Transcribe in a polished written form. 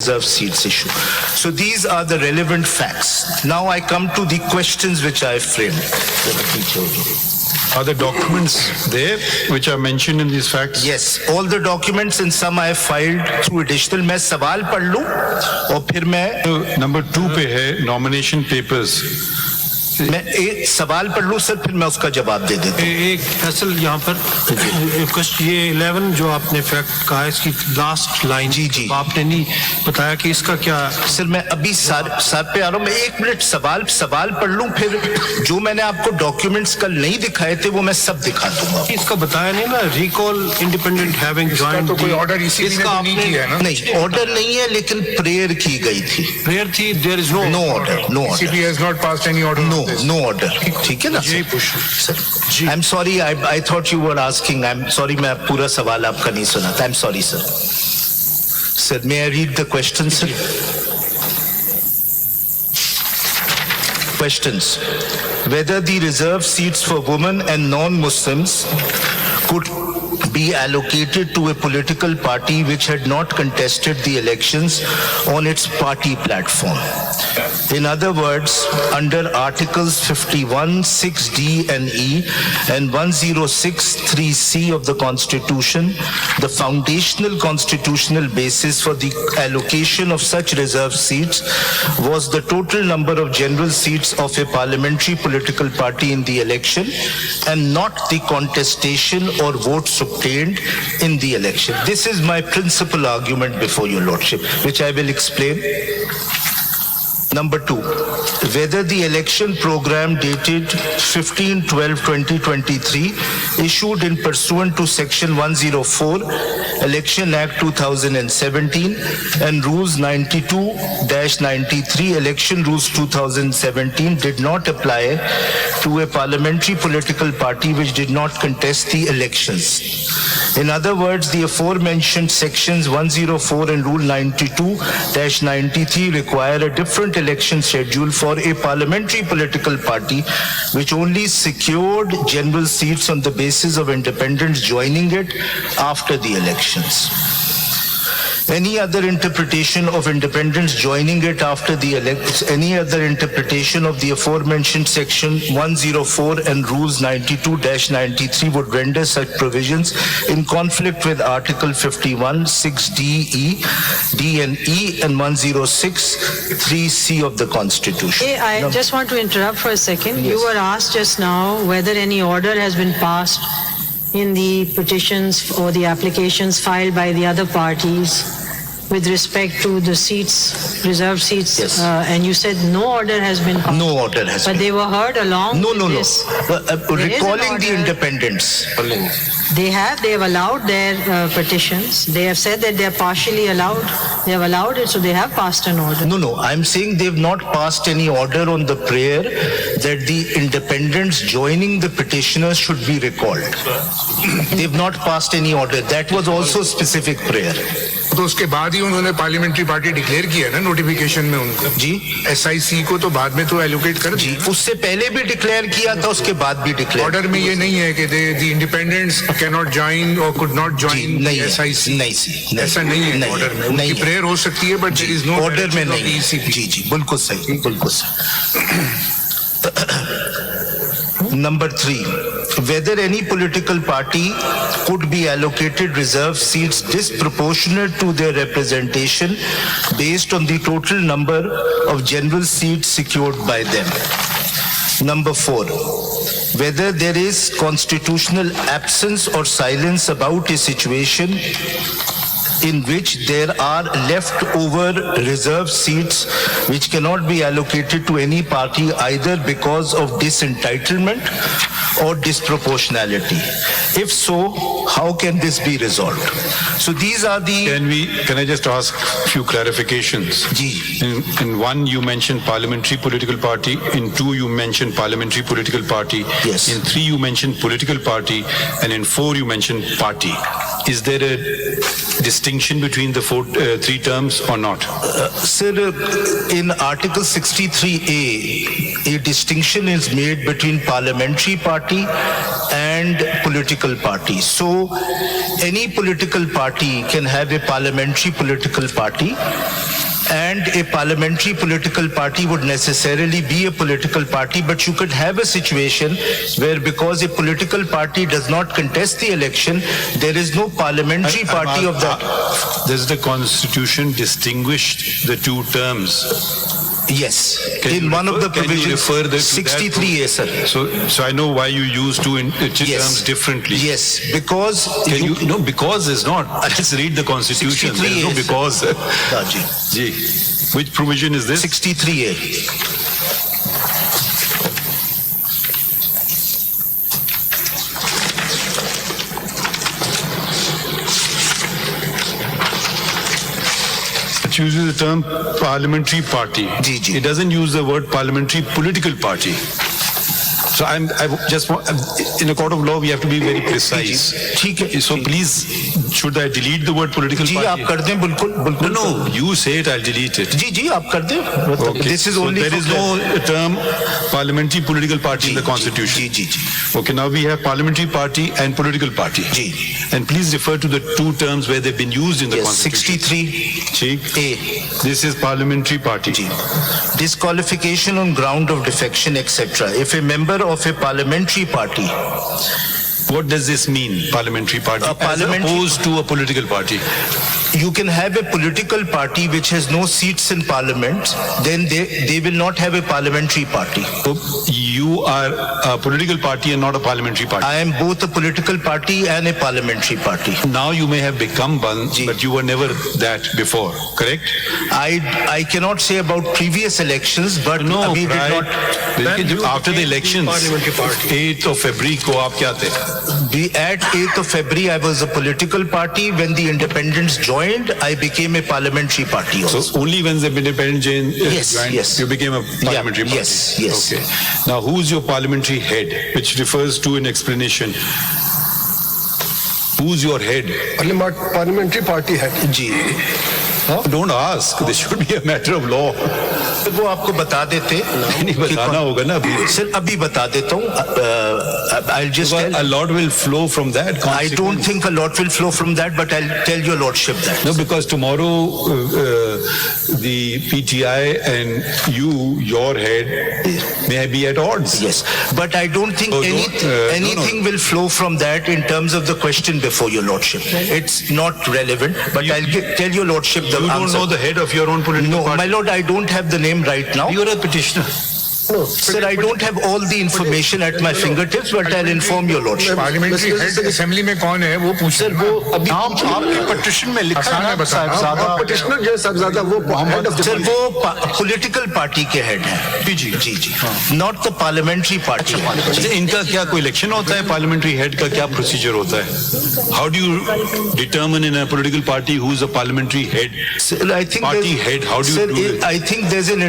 reserve seats issue. So these are the relevant facts. Now I come to the questions which I framed. Are the documents there which are mentioned in these facts? Yes, all the documents and some I have filed through additional. मैं सवाल पढ़ लूं और फिर मैं Number 2 पे है nomination papers. मैं एक सवाल पढ़ लूं सर, फिर मैं उसका जवाब दे देता हूं। एक असल यहाँ पर ये 11 जो आपने फैक्ट कहा है इसकी लास्ट लाइन जी। आपने नहीं बताया कि इसका क्या। सर मैं अभी सर पे आ रहा हूं, मैं 1 मिनट सवाल पढ़ लूं, फिर जो मैंने आपको डॉक्यूमेंट्स कल नहीं दिखाए थे वो मैं सब दिखा दूंगा। इसका बताया नहीं ना, रिकॉल इंडिपेंडेंट हैविंग जॉइंड। तो कोई ऑर्डर इसी ने तो नहीं किया है ना? नहीं, ऑर्डर नहीं है, लेकिन प्रेयर की गई थी। प्रेयर थी, there is no order. CP has not passed any order. No order, ठीक है ना sir? I am sorry, I thought you were asking. I am sorry, मैं पूरा सवाल आपका नहीं सुना था। I am sorry sir. Sir may I read the question sir? Questions. Whether the reserved seats for women and non-Muslims could be allocated to a political party which had not contested the elections on its party platform. In other words, under Articles 51, 6D and E and 106, 3C of the Constitution, the foundational constitutional basis for the allocation of such reserved seats was the total number of general seats of a parliamentary political party in the election and not the contestation or votes obtained in the election. This is my principal argument before your lordship, which I will explain. Number 2, whether the election program dated 15/12/2023 issued in pursuant to Section 104 Election Act 2017 and Rules 92-93 Election Rules 2017 did not apply to a parliamentary political party which did not contest the elections. In other words, the aforementioned sections 104 and Rule 92-93 require a different election schedule for a parliamentary political party which only secured general seats on the basis of independents joining it after the elections. Any other interpretation of independents joining it after the elections, any other interpretation of the aforementioned section 104 and rules 92-93 would render such provisions in conflict with Article 51, 6D, D and E and 106, 3C of the Constitution. Hey, I just want to interrupt for a second. Yes. You were asked just now whether any order has been passed in the petitions or the applications filed by the other parties with respect to the seats, reserved seats, Yes. and you said no order has been passed. No order has But been. they were heard along No. with this. There is an Recalling the order. independents. They have allowed their petitions. They have said that they are partially allowed. They have allowed it, so they have passed an order. No, I'm saying they've not passed any order on the prayer that the independents joining the petitioners should be recalled. They've not passed any order. That was also specific prayer. तो उसके बाद ही उन्होंने parliamentary party declare किया ना notification में उनको। जी। SIC को तो बाद में तो एलोकेट कर जी, उससे पहले भी डिक्लेयर किया था, उसके बाद भी डिक्लेयर। ऑर्डर में ये नहीं है कि the independents can not join और कुड नॉट ज्वाइन नहीं SIC। नहीं, ऐसा नहीं है ऑर्डर में। उनकी प्रेयर हो सकती है but there is no order में नहीं। जी, बिल्कुल सही, बिल्कुल सही। Number 3, whether any political party could be allocated reserved seats disproportionate to their representation based on the total number of general seats secured by them. Number 4, whether there is constitutional absence or silence about a situation in which there are leftover reserved seats which cannot be allocated to any party either because of disentitlement or disproportionality. If so, how can this be resolved? So these are the... Can I just ask a few clarifications? Ji. In 1, you mentioned parliamentary political party. In 2, you mentioned parliamentary political party. Yes. In 3, you mentioned political party. And in 4, you mentioned party. Is there a distinction between the 3 terms or not? Sir, in Article 63A, a distinction is made between parliamentary party and political party. So any political party can have a parliamentary political party, and a parliamentary political party would necessarily be a political party, but you could have a situation where because a political party does not contest the election, there is no parliamentary party of that. Does the constitution distinguish the two terms? Yes, Can in you one of refer- the can you provisions, refer that to that 63A, sir. So I know why you use two Yes. terms differently. Yes, because Can you, no, because is not. Let's read the constitution. There is no 63A, sir. because. Raji, Gee, which provision is this? 63A. It uses the term parliamentary party. Ji, ji. It doesn't use the word parliamentary political party. So I just want, in a court of law, we have to be very precise. ठीक है, So ठीक। please, should I delete the word political ji party? आप कर दें, बिल्कुल No, बिल्कुल no, you say it, I'll delete it. जी जी आप कर दें. Okay. This is So only there for is no term parliamentary political party in the ji, constitution. जी जी जी Okay, now we have parliamentary party and political party. Ji. And please refer to the two terms where they've been used in the Yes, constitution. 63A. ठीक? This is parliamentary party. Ji. Disqualification on ground of defection, etc. If a member of a parliamentary party, What does this mean, parliamentary party? A parliamentary- As opposed to a political party. you can have a political party which has no seats in parliament, then they will not have a parliamentary party. So you are a political party and not a parliamentary party. I am both a political party and a parliamentary party. Now you may have become one, Ji. but you were never that before, correct? I cannot say about previous elections, but No, we did right. not. After the elections, 8th of February को आप क्या थे? At 8th of February, I was a political party. When the independents joined, I became a parliamentary party also. So only when the independent Yes, joined, yes. you became a parliamentary party? yes, yes. Okay. Now who's your parliamentary head, which refers to an explanation? Who's your head? Parliamentary party है. जी Don't ask. This should be a matter of law. तो वो आपको बता देते. नहीं बताना होगा ना अभी. सर अभी बता देता हूँ. I'll just tell. A lot will flow from that. I don't think a lot will flow from that, but I'll tell your lordship that. No, because tomorrow the PTI and your head may be at odds. Yes, but I don't think Oh, no, anything will flow from that in terms of the question before your lordship. It's not relevant, but I'll tell your lordship the You don't answer. know the head of your own political No, party. my lord, I don't have the name right now. You're a petitioner. Sir, I don't have all the information at my fingertips, but I'll inform your lordship. Parliamentary head assembly में कौन है वो पूछ Sir, वो अभी आपके petition में लिखा आसान है बताना. Petitioner जो है साहबजादा वो head of the सर वो पॉलिटिकल पार्टी के हेड हैं. जी जी जी. Not the parliamentary party. अच्छा, इनका क्या कोई इलेक्शन होता है? पार्लियामेंट्री हेड का क्या प्रोसीजर होता है? How do you determine in a political party who is a parliamentary head? I think Party head, how do you do it? I think there's an